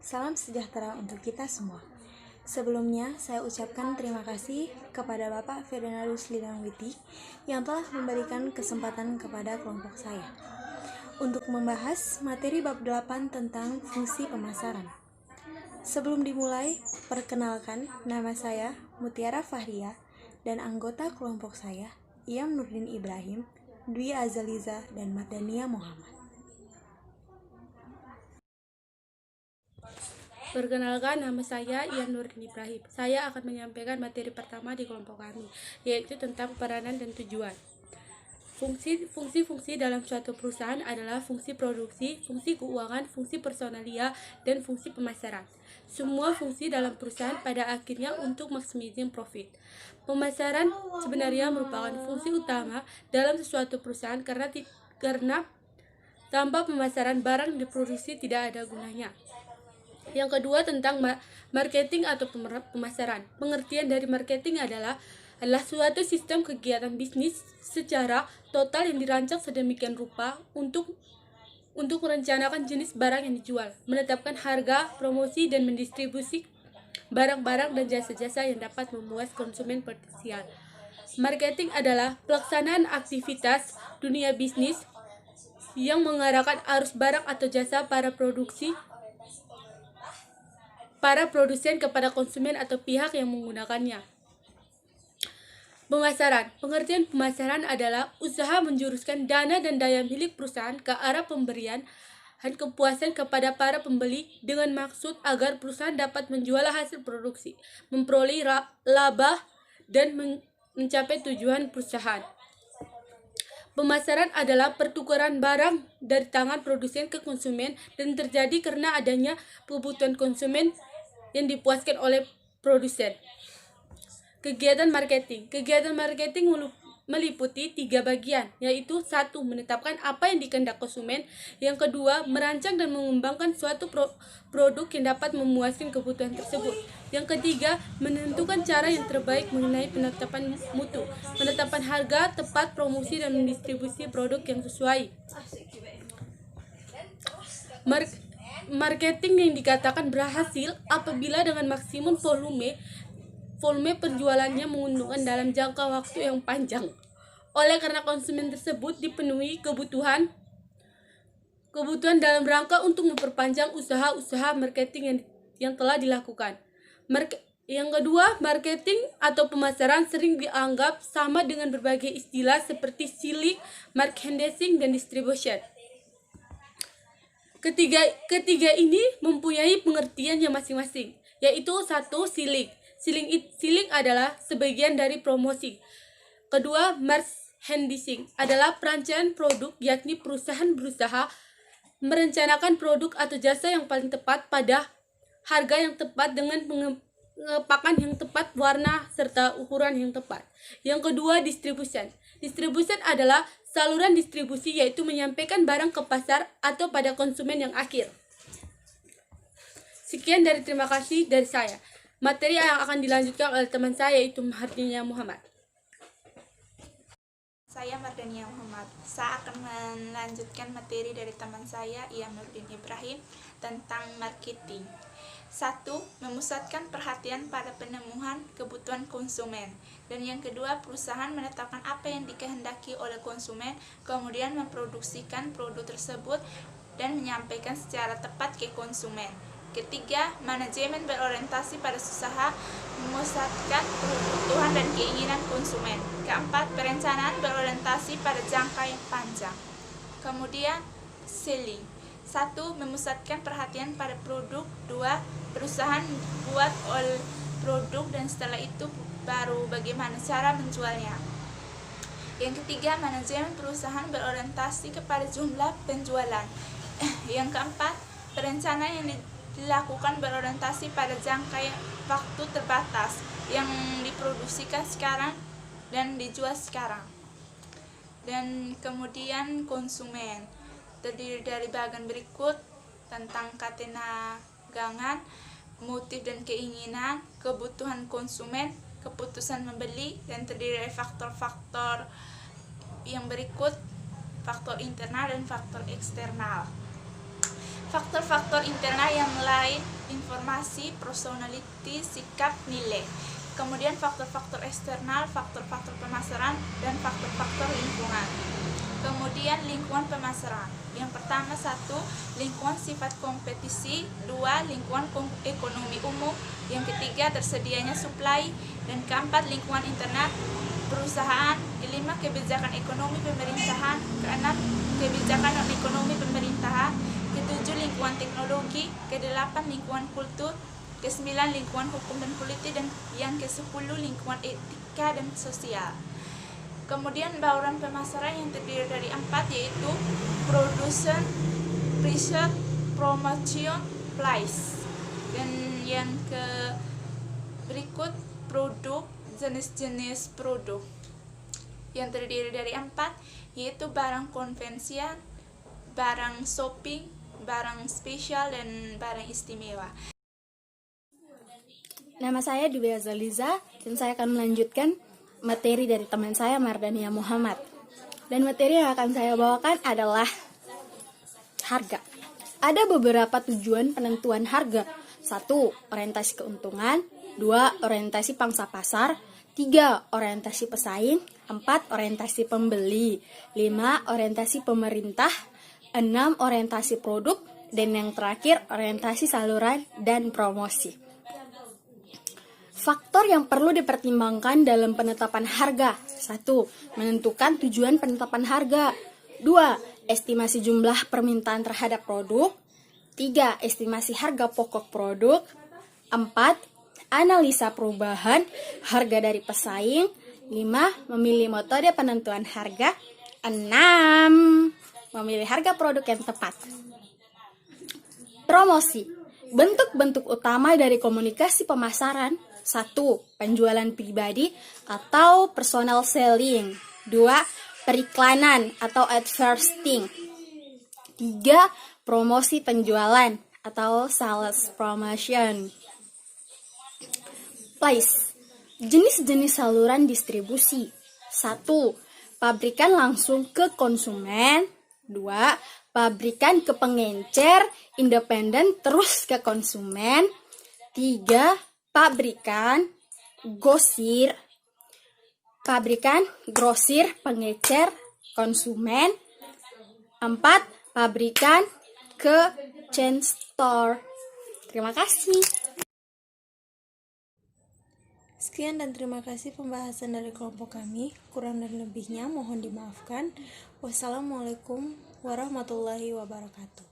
Salam sejahtera untuk kita semua. Sebelumnya, saya ucapkan terima kasih kepada Bapak Ferdinandus Lidangwiti yang telah memberikan kesempatan kepada kelompok saya untuk membahas materi bab 8 tentang fungsi pemasaran. Sebelum dimulai, perkenalkan nama saya Mutiara Fahria dan anggota kelompok saya Iyam Nurdin Ibrahim, Dwi Azaliza, dan Mardania Muhammad. Perkenalkan, nama saya Iyam Nurdin Ibrahim. Saya akan menyampaikan materi pertama di kelompok kami, yaitu tentang peranan dan tujuan. Fungsi-fungsi dalam suatu perusahaan adalah fungsi produksi, fungsi keuangan, fungsi personalia, dan fungsi pemasaran. Semua fungsi dalam perusahaan pada akhirnya untuk maximizing profit. Pemasaran sebenarnya merupakan fungsi utama dalam suatu perusahaan karena tanpa pemasaran barang diproduksi tidak ada gunanya. Yang kedua tentang marketing atau pemasaran. Pengertian dari marketing adalah suatu sistem kegiatan bisnis secara total yang dirancang sedemikian rupa untuk merencanakan jenis barang yang dijual, menetapkan harga, promosi, dan mendistribusi barang-barang dan jasa-jasa yang dapat memuas konsumen potensial. Marketing adalah pelaksanaan aktivitas dunia bisnis yang mengarahkan arus barang atau jasa para produsen kepada konsumen atau pihak yang menggunakannya. Pemasaran. Pengertian pemasaran adalah usaha menjuruskan dana dan daya milik perusahaan ke arah pemberian kepuasan kepada para pembeli dengan maksud agar perusahaan dapat menjual hasil produksi, memperoleh laba, dan mencapai tujuan perusahaan. Pemasaran adalah pertukaran barang dari tangan produsen ke konsumen dan terjadi karena adanya kebutuhan konsumen yang dipuaskan oleh produsen. Kegiatan marketing meliputi 3 bagian, yaitu 1. Menetapkan apa yang dikehendak konsumen. Yang kedua, merancang dan mengembangkan suatu produk yang dapat memuaskan kebutuhan tersebut. Yang ketiga, menentukan cara yang terbaik mengenai penetapan mutu, penetapan harga tepat, promosi, dan mendistribusi produk yang sesuai. Marketing yang dikatakan berhasil apabila dengan maksimum volume penjualannya menguntungkan dalam jangka waktu yang panjang. Oleh karena konsumen tersebut dipenuhi kebutuhan dalam rangka untuk memperpanjang usaha-usaha marketing yang telah dilakukan. Yang kedua, marketing atau pemasaran sering dianggap sama dengan berbagai istilah seperti selling, merchandising, dan distribution. Ketiga ini mempunyai pengertiannya masing-masing, yaitu 1. Selling. Selling adalah sebagian dari promosi. Kedua, merchandising adalah perancangan produk, yakni perusahaan berusaha merencanakan produk atau jasa yang paling tepat pada harga yang tepat dengan pengepakan yang tepat, warna, serta ukuran yang tepat. Yang kedua, distribution. Distribution adalah saluran distribusi, yaitu menyampaikan barang ke pasar atau pada konsumen yang akhir. Sekian terima kasih dari saya. Materi yang akan dilanjutkan oleh teman saya yaitu Mardania Muhammad. Saya Mardania Muhammad. Saya akan melanjutkan materi dari teman saya Iyam Nurdin Ibrahim tentang marketing. 1. Memusatkan perhatian pada pemenuhan kebutuhan konsumen. Dan yang kedua, perusahaan menetapkan apa yang dikehendaki oleh konsumen, kemudian memproduksikan produk tersebut dan menyampaikan secara tepat ke konsumen. Ketiga, manajemen berorientasi pada usaha memusatkan kebutuhan dan keinginan konsumen. Keempat, perencanaan berorientasi pada jangka yang panjang. Kemudian, selling. 1. Memusatkan perhatian pada produk. 2. Perusahaan buat produk dan setelah itu baru bagaimana cara menjualnya. Yang ketiga, manajemen perusahaan berorientasi kepada jumlah penjualan. Yang keempat, perencanaan yang dilakukan berorientasi pada jangka waktu terbatas yang diproduksikan sekarang dan dijual sekarang. Dan kemudian konsumen terdiri dari bagian berikut tentang ketenagangan, motif dan keinginan, kebutuhan konsumen, keputusan membeli, dan terdiri dari faktor-faktor yang berikut, faktor internal dan faktor eksternal. Faktor-faktor internal yang lain, informasi, personality, sikap, nilai. Kemudian faktor-faktor eksternal, faktor-faktor pemasaran, dan faktor-faktor lingkungan. Kemudian lingkungan pemasaran. Yang pertama, 1. Lingkungan sifat kompetisi. 2. Lingkungan ekonomi umum. Yang ketiga, tersedianya supply. Dan keempat, lingkungan internal perusahaan. Kelima, kebijakan ekonomi pemerintahan. Keenam, kebijakan non-ekonomi pemerintahan. Ketujuh, lingkungan teknologi. Kedelapan, lingkungan kultur. Kesembilan, lingkungan hukum dan politik. Dan yang ke-10, lingkungan etika dan sosial. Kemudian bauran pemasaran yang terdiri dari 4, yaitu production, research, promotion, price. Dan yang berikut produk, jenis-jenis produk yang terdiri dari 4, yaitu barang konvensional, barang shopping, barang spesial, dan barang istimewa. Nama saya Dwi Azaliza dan saya akan melanjutkan materi dari teman saya Mardania Muhammad. Dan materi yang akan saya bawakan adalah harga. Ada beberapa tujuan penentuan harga. 1. Orientasi keuntungan. 2. Orientasi pangsa pasar. 3. Orientasi pesaing. 4. Orientasi pembeli. 5. Orientasi pemerintah. 6. Orientasi produk. Dan yang terakhir, orientasi saluran dan promosi. Faktor yang perlu dipertimbangkan dalam penetapan harga. 1. Menentukan tujuan penetapan harga. 2. Estimasi jumlah permintaan terhadap produk. 3. Estimasi harga pokok produk. 4. Analisa perubahan harga dari pesaing. 5. Memilih metode penentuan harga. 6. Memilih harga produk yang tepat. Promosi. Bentuk-bentuk utama dari komunikasi pemasaran. 1. Penjualan pribadi atau personal selling. 2. Periklanan atau advertising. 3. Promosi penjualan atau sales promotion. Place. Jenis-jenis saluran distribusi. 1. Pabrikan langsung ke konsumen. 2. Pabrikan ke pengencer, independen terus ke konsumen. 3. Pabrikan, grosir, pengecer, konsumen. 4. Pabrikan ke chain store. Terima kasih. Sekian dan terima kasih pembahasan dari kelompok kami. Kurang dan lebihnya mohon dimaafkan. Wassalamualaikum warahmatullahi wabarakatuh.